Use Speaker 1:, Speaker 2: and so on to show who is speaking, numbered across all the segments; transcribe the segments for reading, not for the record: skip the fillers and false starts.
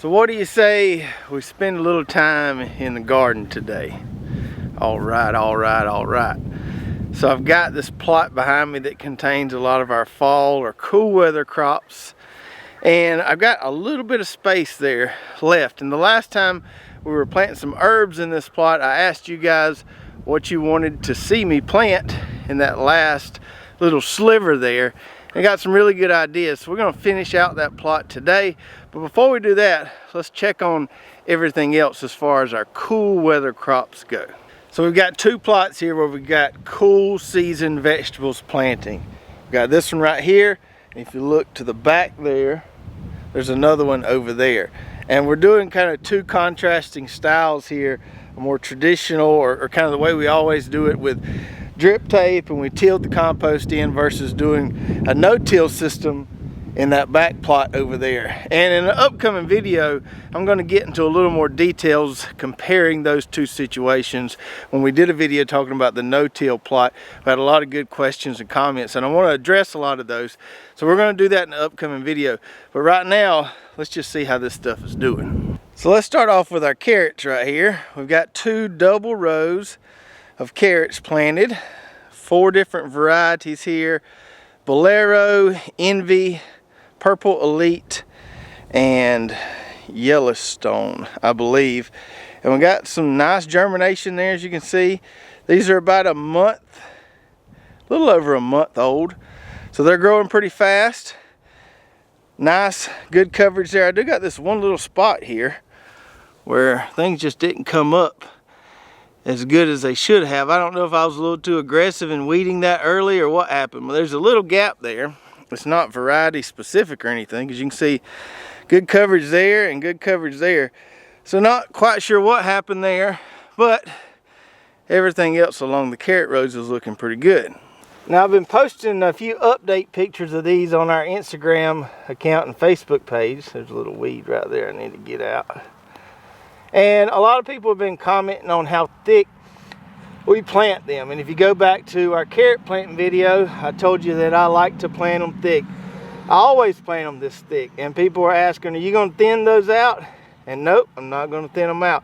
Speaker 1: So what do you say we spend a little time in the garden today? All right, all right, all right. So I've got this plot behind me that contains a lot of our fall or cool weather crops. And I've got a little bit of space there left. And the last time we were planting some herbs in this plot, I asked you guys what you wanted to see me plant in that last little sliver there. I got some really good ideas, so we're going to finish out that plot today. But before we do that, let's check on everything else as far as our cool weather crops go. So we've got two plots here where we've got cool season vegetables planting. We've got this one right here, and if you look to the back there, there's another one over there. And we're doing kind of two contrasting styles here, a more traditional or kind of the way we always do it with drip tape and we tilled the compost in versus doing a no-till system in that back plot over there. And in an upcoming video, I'm going to get into a little more details comparing those two situations. When we did a video talking about the no-till plot, we had a lot of good questions and comments, and I want to address a lot of those. So we're going to do that in an upcoming video. But right now, let's just see how this stuff is doing. So let's start off with our carrots right here. We've got two double rows of carrots planted, 4 different varieties here: Bolero, Envy, Purple Elite, and Yellowstone, I believe. And we got some nice germination there, as you can see. These are about a month, a little over a month old, so they're growing pretty fast. Nice, good coverage there. I do got this one little spot here where things just didn't come up as good as they should have. I don't know if I was a little too aggressive in weeding that early or what happened, but there's a little gap there. It's not variety specific or anything, because you can see good coverage there and good coverage there. So not quite sure what happened there, but everything else along the carrot rows is looking pretty good. Now I've been posting a few update pictures of these on our Instagram account and Facebook page. There's a little weed right there I need to get out. And a lot of people have been commenting on how thick we plant them. And if you go back to our carrot planting video, I told you that I like to plant them thick. I always plant them this thick. And people are asking, are you going to thin those out? And nope, I'm not going to thin them out.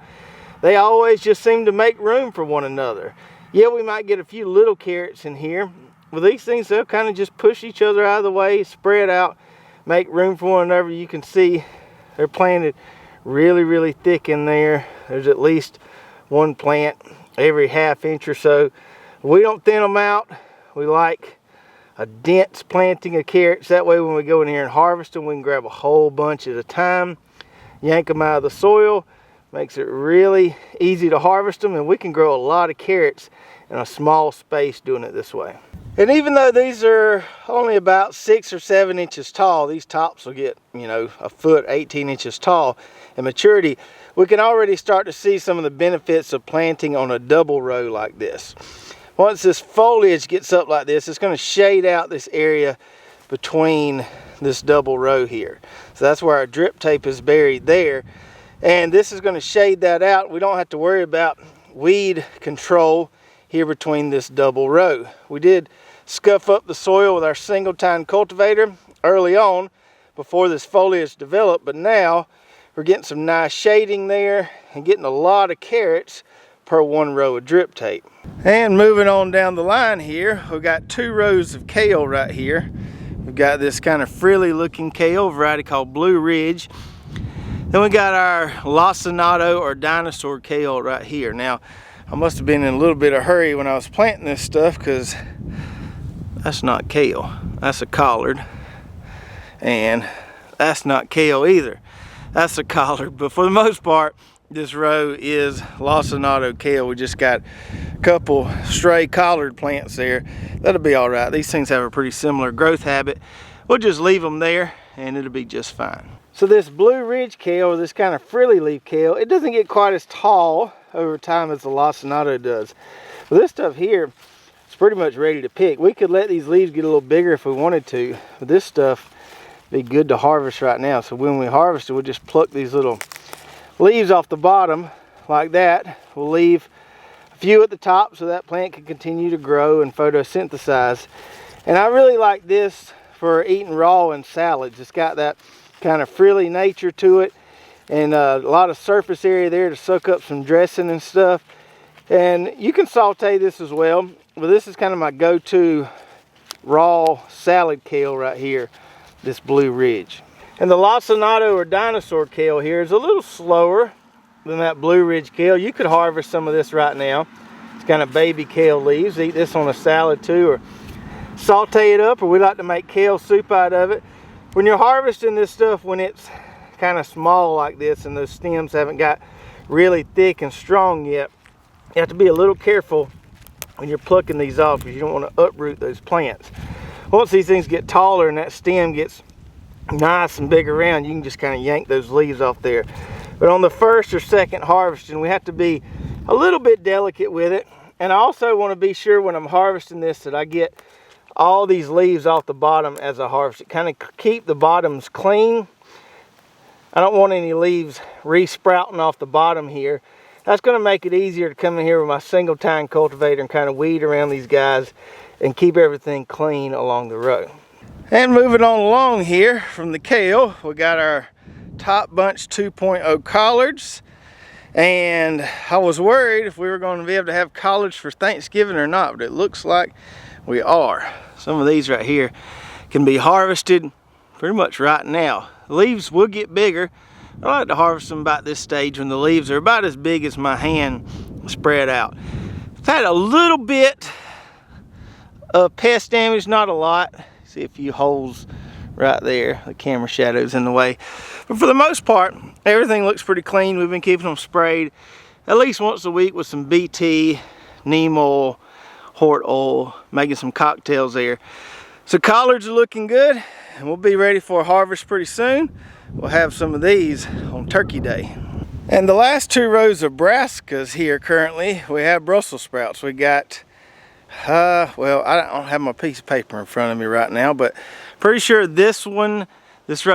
Speaker 1: They always just seem to make room for one another. Yeah, we might get a few little carrots in here. With these things, they'll kind of just push each other out of the way, spread out, make room for one another. You can see they're planted really, really thick in there. There's at least one plant every half inch or so. We don't thin them out. We like a dense planting of carrots. That way when we go in here and harvest them, we can grab a whole bunch at a time, yank them out of the soil. Makes it really easy to harvest them, and we can grow a lot of carrots in a small space doing it this way. And even though these are only about 6 or 7 inches tall, these tops will get, you know, a foot, 18 inches tall in maturity. We can already start to see some of the benefits of planting on a double row like this. Once this foliage gets up like this, it's going to shade out this area between this double row here. So that's where our drip tape is buried there. And this is going to shade that out. We don't have to worry about weed control here between this double row. We did scuff up the soil with our single tine cultivator early on before this foliage developed, but now we're getting some nice shading there and getting a lot of carrots per 1 row of drip tape. And moving on down the line here, we've got 2 rows of kale right here. We've got this kind of frilly looking kale variety called Blue Ridge. Then we got our lacinato or dinosaur kale right here. Now, I must have been in a little bit of a hurry when I was planting this stuff, because that's not kale, that's a collard. And that's not kale either, that's a collard. But for the most part, this row is lacinato kale. We just got a couple stray collard plants there. That'll be all right. These things have a pretty similar growth habit. We'll just leave them there and it'll be just fine. So this Blue Ridge kale, this kind of frilly leaf kale, it doesn't get quite as tall over time as the lacinato does. But this stuff here is pretty much ready to pick. We could let these leaves get a little bigger if we wanted to, but this stuff would be good to harvest right now. So when we harvest it, we'll just pluck these little leaves off the bottom like that. We'll leave a few at the top so that plant can continue to grow and photosynthesize. And I really like this for eating raw in salads. It's got that kind of frilly nature to it. and a lot of surface area there to soak up some dressing and stuff. And you can saute this as well, but this is kind of my go-to raw salad kale right here, this Blue Ridge. And the lacinato or dinosaur kale here is a little slower than that Blue Ridge kale. You could harvest some of this right now. It's kind of baby kale leaves. Eat this on a salad too, or saute it up, or we like to make kale soup out of it. When you're harvesting this stuff, when it's kind of small like this and those stems haven't got really thick and strong yet, you have to be a little careful when you're plucking these off, because you don't want to uproot those plants. Once these things get taller and that stem gets nice and big around, you can just kind of yank those leaves off there. But on the first or second harvesting, we have to be a little bit delicate with it. And I also want to be sure when I'm harvesting this that I get all these leaves off the bottom as I harvest it. Kind of keep the bottoms clean. I don't want any leaves re-sprouting off the bottom here. That's going to make it easier to come in here with my single tine cultivator and kind of weed around these guys and keep everything clean along the row. And moving on along here from the kale, we got our Top Bunch 2.0 collards. And I was worried if we were going to be able to have collards for Thanksgiving or not, but it looks like we are. Some of these right here can be harvested pretty much right now. The leaves will get bigger. I like to harvest them about this stage when the leaves are about as big as my hand spread out. It's had a little bit of pest damage, not a lot. See a few holes right there. The camera shadow's in the way. But for the most part, everything looks pretty clean. We've been keeping them sprayed at least once a week with some BT, neem oil, hort oil, making some cocktails there. So collards are looking good, and we'll be ready for a harvest pretty soon. We'll have some of these on Turkey Day. And the last two rows of brassicas here currently, we have Brussels sprouts. We got, well, I don't have my piece of paper in front of me right now, but pretty sure this row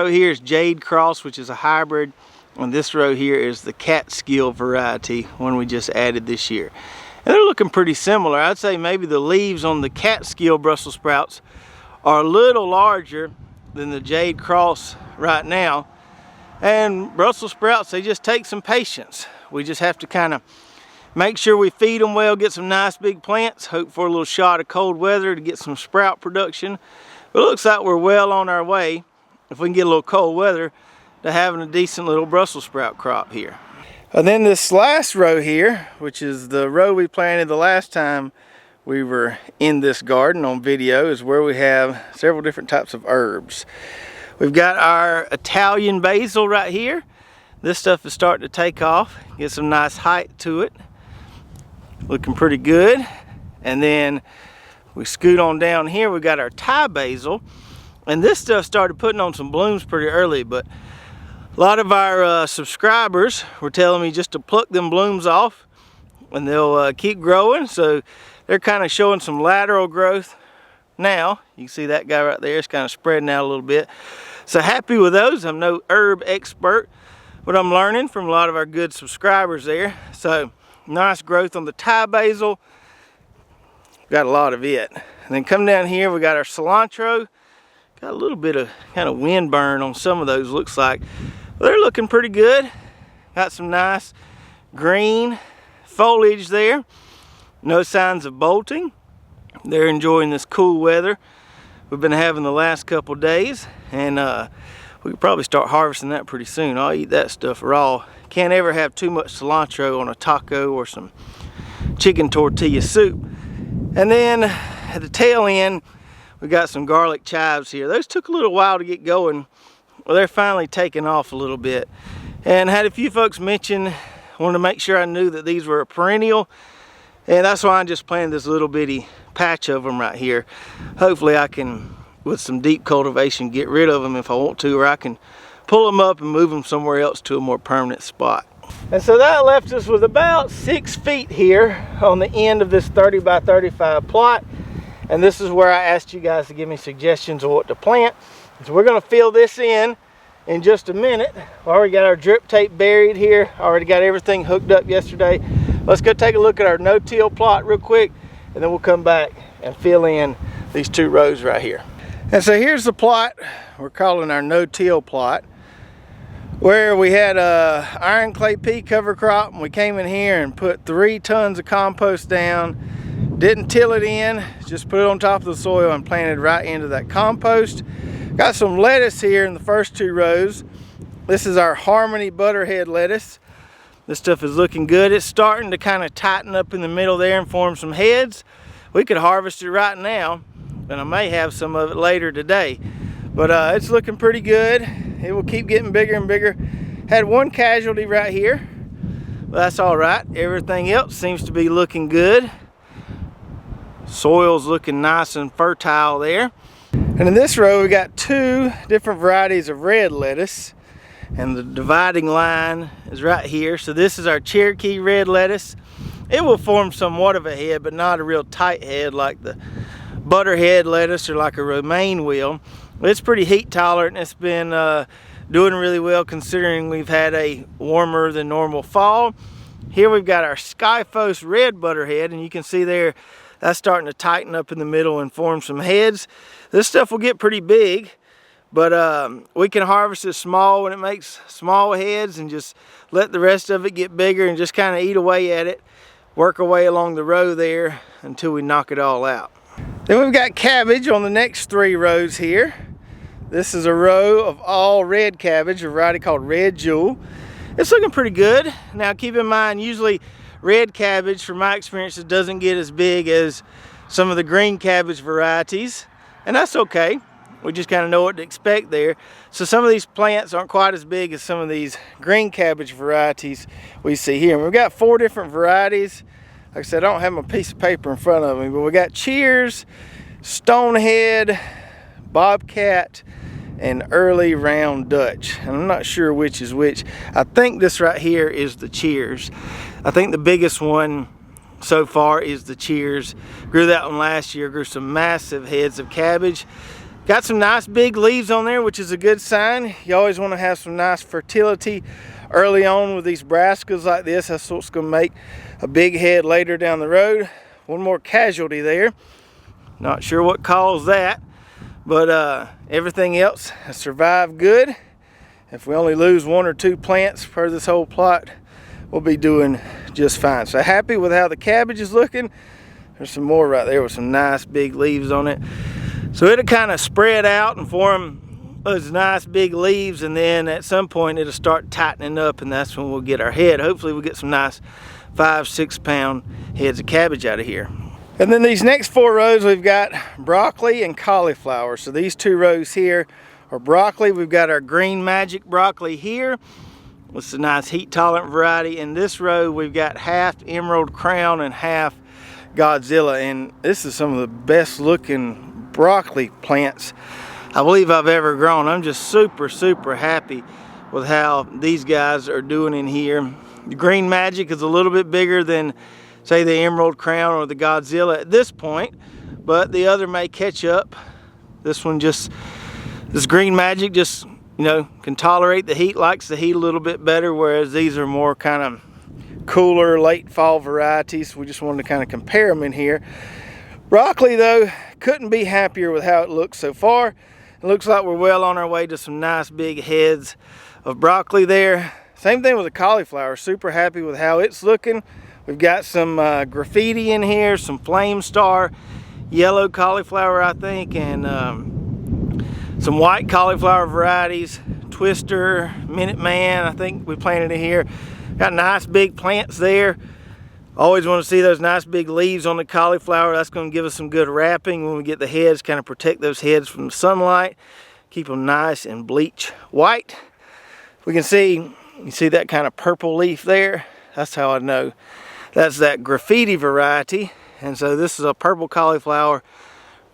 Speaker 1: here is Jade Cross, which is a hybrid. And this row here is the Catskill variety, one we just added this year. And they're looking pretty similar. I'd say maybe the leaves on the Catskill Brussels sprouts are a little larger than the Jade Cross right now. And Brussels sprouts, they just take some patience. We just have to kind of make sure we feed them well, get some nice big plants, hope for a little shot of cold weather to get some sprout production. But it looks like we're well on our way, if we can get a little cold weather, to having a decent little Brussels sprout crop here. And then this last row here, which is the row we planted the last time we were in this garden on video, is where we have several different types of herbs. We've got our Italian basil right here. This stuff is starting to take off, get some nice height to it. Looking pretty good. And then we scoot on down here, we got our Thai basil. And this stuff started putting on some blooms pretty early, but a lot of our subscribers were telling me just to pluck them blooms off and they'll keep growing. So they're kind of showing some lateral growth now. You can see that guy right there, it's kind of spreading out a little bit. So happy with those. I'm no herb expert, but I'm learning from a lot of our good subscribers there. So nice growth on the Thai basil. Got a lot of it. And then come down here, we got our cilantro. Got a little bit of kind of wind burn on some of those, looks like. Well, they're looking pretty good. Got some nice green foliage there. No signs of bolting. They're enjoying this cool weather we've been having the last couple days, and we could probably start harvesting that pretty soon. I'll eat that stuff raw. Can't ever have too much cilantro on a taco or some chicken tortilla soup. And then at the tail end, we got some garlic chives here. Those took a little while to get going. Well, they're finally taking off a little bit. And had a few folks mention, wanted to make sure I knew that these were a perennial. And that's why I just planted this little bitty patch of them right here. Hopefully I can, with some deep cultivation, get rid of them if I want to, or I can pull them up and move them somewhere else to a more permanent spot. And so that left us with about 6 feet here on the end of this 30 by 35 plot. And this is where I asked you guys to give me suggestions of what to plant. So we're going to fill this in just a minute. We already got our drip tape buried here. Already got everything hooked up yesterday. Let's go take a look at our no-till plot real quick, and then we'll come back and fill in these 2 rows right here. And so here's the plot we're calling our no-till plot. where we had a iron clay pea cover crop, and we came in here and put 3 tons of compost down. Didn't till it in, just put it on top of the soil and planted right into that compost. Got some lettuce here in the first 2 rows. This is our Harmony butterhead lettuce. This stuff is looking good. It's starting to kind of tighten up in the middle there and form some heads. We could harvest it right now, and I may have some of it later today. But it's looking pretty good. It will keep getting bigger and bigger. Had 1 casualty right here, but that's all right. Everything else seems to be looking good. Soil's looking nice and fertile there. And in this row, we got 2 different varieties of red lettuce. And the dividing line is right here. So this is our Cherokee red lettuce. It will form somewhat of a head, but not a real tight head like the butterhead lettuce or like a romaine will. It's pretty heat tolerant, and it's been doing really well considering we've had a warmer than normal fall. Here we've got our Skyphos red butterhead, and you can see there that's starting to tighten up in the middle and form some heads. This stuff will get pretty big. But we can harvest it small when it makes small heads and just let the rest of it get bigger and just kind of eat away at it. Work our way along the row there until we knock it all out. Then we've got cabbage on the next 3 rows here. This is a row of all red cabbage, a variety called Red Jewel. It's looking pretty good. Now keep in mind, usually red cabbage, from my experience, it doesn't get as big as some of the green cabbage varieties, and that's okay. We just kind of know what to expect there. So some of these plants aren't quite as big as some of these green cabbage varieties we see here. And we've got 4 different varieties. Like I said, I don't have my piece of paper in front of me, but we got Cheers, Stonehead, Bobcat, and Early Round Dutch. And I'm not sure which is which. I think this right here is the Cheers. I think the biggest one so far is the Cheers. Grew that one last year, grew some massive heads of cabbage. Got some nice big leaves on there, which is a good sign. You always want to have some nice fertility early on with these brassicas like this. That's what's going to make a big head later down the road. 1 more casualty there. Not sure what caused that, but everything else has survived good. If we only lose 1 or 2 plants per this whole plot, we'll be doing just fine. So happy with how the cabbage is looking. There's some more right there with some nice big leaves on it. So it'll kind of spread out and form those nice big leaves, and then at some point it'll start tightening up, and that's when we'll get our head. Hopefully we'll get some nice 5-6 pound heads of cabbage out of here. And then these next 4 rows, we've got broccoli and cauliflower. So these 2 rows here are broccoli. We've got our Green Magic broccoli here. It's a nice heat tolerant variety. In this row, we've got half Emerald Crown and half Godzilla, and this is some of the best looking broccoli plants I believe I've ever grown. I'm just super happy with how these guys are doing in here. The Green Magic is a little bit bigger than, say, the Emerald Crown or the Godzilla at this point, but the other may catch up. This Green Magic just, you know, can tolerate the heat, likes the heat a little bit better, whereas these are more kind of cooler late fall varieties. We just wanted to kind of compare them in here. Broccoli, though, couldn't be happier with how it looks so far. It looks like we're well on our way to some nice big heads of broccoli there. Same thing with the cauliflower. Super happy with how it's looking. We've got some graffiti in here, some flame star yellow cauliflower, I think, and some white cauliflower varieties. Twister, Minuteman, I think we planted it here. Got nice big plants there. Always want to see those nice big leaves on the cauliflower. That's going to give us some good wrapping when we get the heads, kind of protect those heads from the sunlight. Keep them nice and bleach white. We can see, you see that kind of purple leaf there? That's how I know that's that graffiti variety. And so this is a purple cauliflower.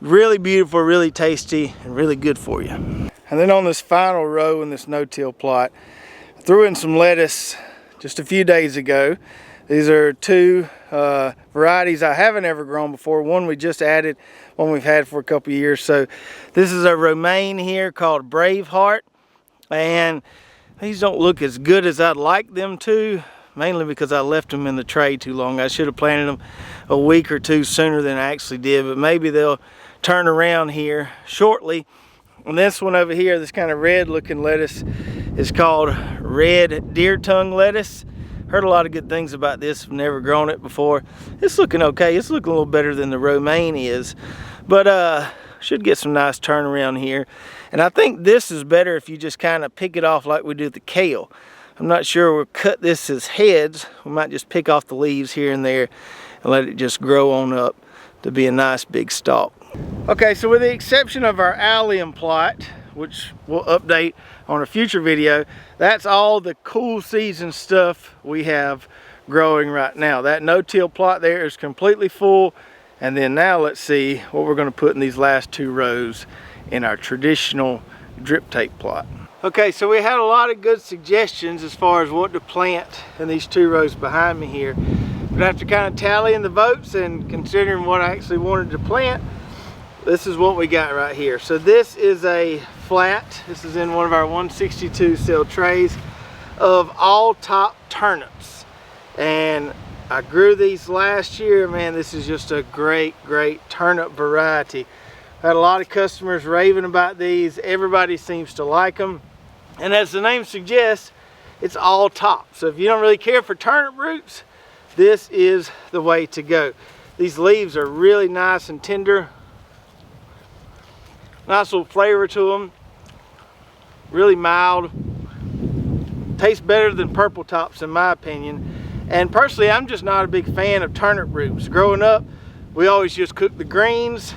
Speaker 1: Really beautiful, really tasty, and really good for you. And then on this final row in this no-till plot, I threw in some lettuce just a few days ago. These are 2 varieties I haven't ever grown before. One we just added, one we've had for a couple years. So this is a romaine here called Braveheart. And these don't look as good as I'd like them to, mainly because I left them in the tray too long. I should have planted them a week or 2 sooner than I actually did, but maybe they'll turn around here shortly. And this one over here, this kind of red looking lettuce, is called red deer tongue lettuce. Heard a lot of good things about this. I've never grown it before. It's looking okay. It's looking a little better than the romaine is, but should get some nice turnaround here. And I think this is better if you just kind of pick it off like we do the kale. I'm not sure we'll cut this as heads. We might just pick off the leaves here and there and let it just grow on up to be a nice big stalk. Okay, so with the exception of our allium plot, which we'll update on a future video, that's all the cool season stuff we have growing right now. That no-till plot there is completely full. And then now let's see what we're going to put in these last 2 rows in our traditional drip tape plot. Okay, so we had a lot of good suggestions as far as what to plant in these 2 rows behind me here. But after kind of tallying the votes and considering what I actually wanted to plant, this is what we got right here. So this is a flat. This is in one of our 162 cell trays of all top turnips. And I grew these last year. Man, this is just a great turnip variety. I had a lot of customers raving about these. Everybody seems to like them. And as the name suggests, it's all top. So if you don't really care for turnip roots, this is the way to go. These leaves are really nice and tender. Nice little flavor to them. Really mild. Tastes better than purple tops in my opinion. And personally, I'm just not a big fan of turnip roots. Growing up, we always just cooked the greens.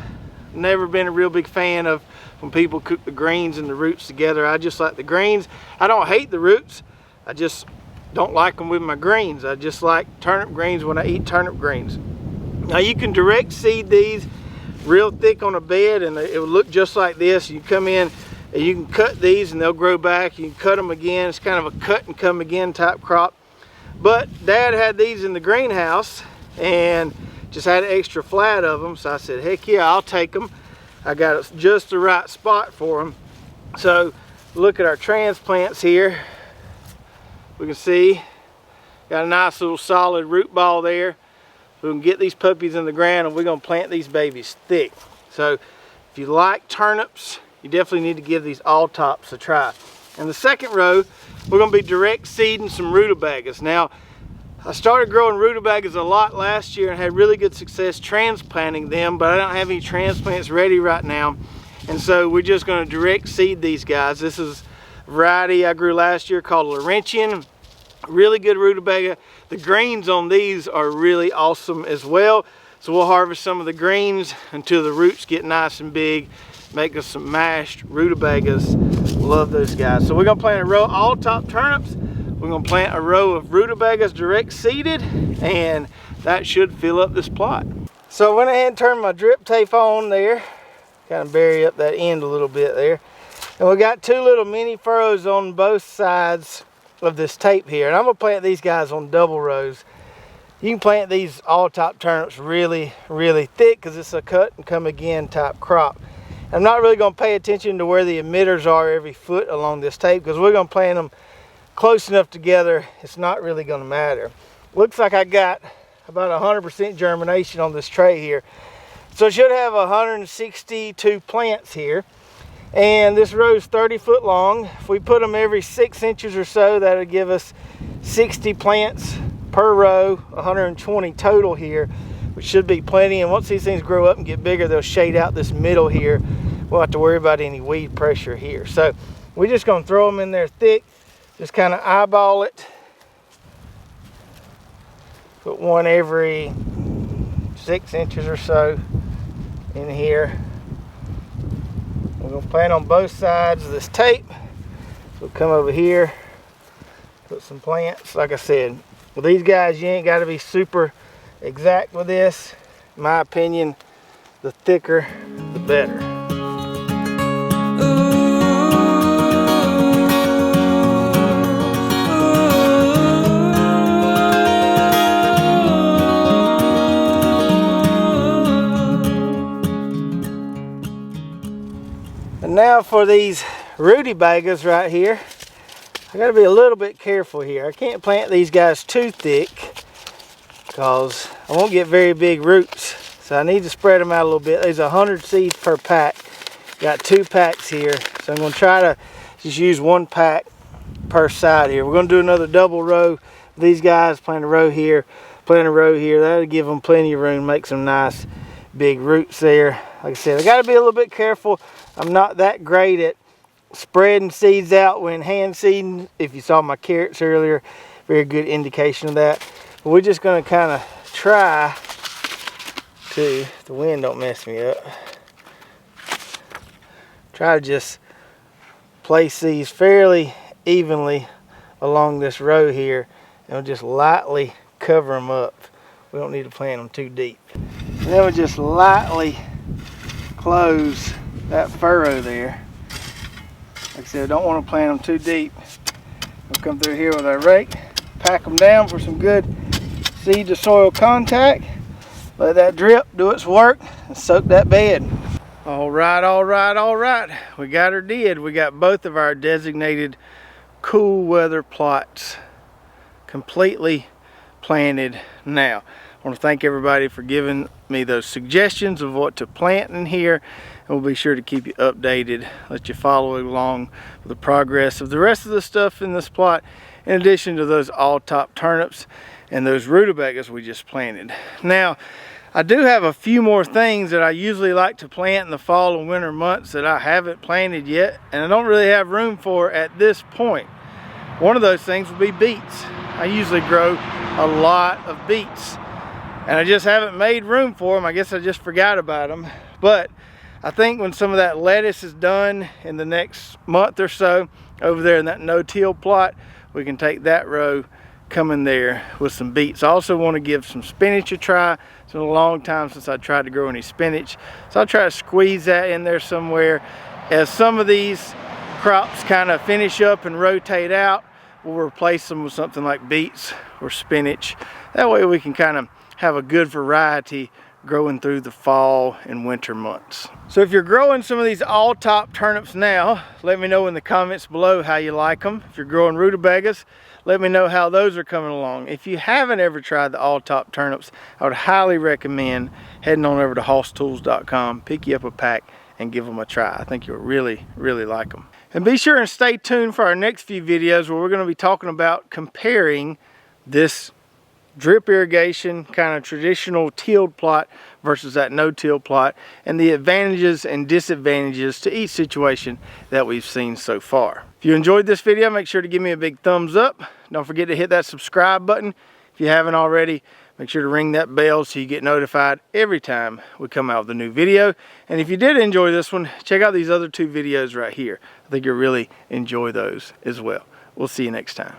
Speaker 1: Never been a real big fan of when people cook the greens and the roots together. I just like the greens. I don't hate the roots. I just don't like them with my greens. I just like turnip greens when I eat turnip greens. Now you can direct seed these real thick on a bed and it will look just like this. You come in and you can cut these and they'll grow back. You can cut them again. It's kind of a cut and come again type crop. But Dad had these in the greenhouse and just had an extra flat of them. So I said, heck yeah, I'll take them. I got just the right spot for them. So look at our transplants here. We can see, got a nice little solid root ball there. We can get these puppies in the ground and we're gonna plant these babies thick. So if you like turnips, you definitely need to give these all tops a try. In the second row, we're going to be direct seeding some rutabagas. Now, I started growing rutabagas a lot last year and had really good success transplanting them, but I don't have any transplants ready right now. And so we're just going to direct seed these guys. This is a variety I grew last year called Laurentian. Really good rutabaga. The greens on these are really awesome as well. So we'll harvest some of the greens until the roots get nice and big. Make us some mashed rutabagas. Love those guys. So we're gonna plant a row of all top turnips. We're gonna plant a row of rutabagas direct seeded, and that should fill up this plot. So I went ahead and turned my drip tape on there. Kind of bury up that end a little bit there. And we got 2 little mini furrows on both sides of this tape here. And I'm gonna plant these guys on double rows. You can plant these all top turnips really thick because it's a cut and come again type crop. I'm not really going to pay attention to where the emitters are every foot along this tape because we're going to plant them close enough together, it's not really going to matter. Looks like I got about 100% germination on this tray here. So I should have 162 plants here. And this row is 30 foot long. If we put them every 6 inches or so, that'll give us 60 plants per row, 120 total here, which should be plenty. And once these things grow up and get bigger, they'll shade out this middle here. We'll have to worry about any weed pressure here. So we're just gonna throw them in there thick, just kind of eyeball it. Put one every 6 inches or so in here. We're gonna plant on both sides of this tape. We'll come over here, put some plants. Like I said, with these guys, you ain't gotta be super exact with this. In my opinion, the thicker, the better. And now for these rutabagas right here, I gotta be a little bit careful here. I can't plant these guys too thick because I won't get very big roots. So I need to spread them out a little bit. There's 100 seeds per pack. Got 2 packs here. So I'm gonna try to just use 1 pack per side here. We're going to do another double row. These guys plant a row here, plant a row here. That'll give them plenty of room, make some nice big roots there. Like I said, I got to be a little bit careful. I'm not that great at spreading seeds out when hand seeding. If you saw my carrots earlier, very good indication of that. But we're just going to kind of try to, the wind don't mess me up, try to just place these fairly evenly along this row here, and we'll just lightly cover them up. We don't need to plant them too deep. And then we'll just lightly close that furrow there. Like I said, I don't want to plant them too deep. We'll come through here with our rake, pack them down for some good seed to soil contact. Let that drip do its work and soak that bed. All right, all right, all right. We got her did. We got both of our designated cool weather plots completely planted now. I want to thank everybody for giving me those suggestions of what to plant in here, and we'll be sure to keep you updated, let you follow along with the progress of the rest of the stuff in this plot, in addition to those all-top turnips and those rutabagas we just planted. Now, I do have a few more things that I usually like to plant in the fall and winter months that I haven't planted yet, and I don't really have room for at this point. One of those things would be beets. I usually grow a lot of beets, and I just haven't made room for them. I guess I just forgot about them. But I think when some of that lettuce is done in the next month or so over there in that no-till plot, we can take that row, come in there with some beets. I also want to give some spinach a try. It's been a long time since I tried to grow any spinach, so I'll try to squeeze that in there somewhere. As some of these crops kind of finish up and rotate out, we'll replace them with something like beets or spinach. That way we can kind of have a good variety growing through the fall and winter months. So if you're growing some of these all-top turnips now, let me know in the comments below how you like them. If you're growing rutabagas, let me know how those are coming along. If you haven't ever tried the all-top turnips, I would highly recommend heading on over to hosstools.com, pick you up a pack, and give them a try. I think you'll really, really like them. And be sure and stay tuned for our next few videos where we're going to be talking about comparing this drip irrigation kind of traditional tilled plot versus that no-till plot, and the advantages and disadvantages to each situation that we've seen so far. If you enjoyed this video, make sure to give me a big thumbs up. Don't forget to hit that subscribe button if you haven't already. Make sure to ring that bell so you get notified every time we come out with a new video. And if you did enjoy this one, check out these other two videos right here. I think you'll really enjoy those as well. We'll see you next time.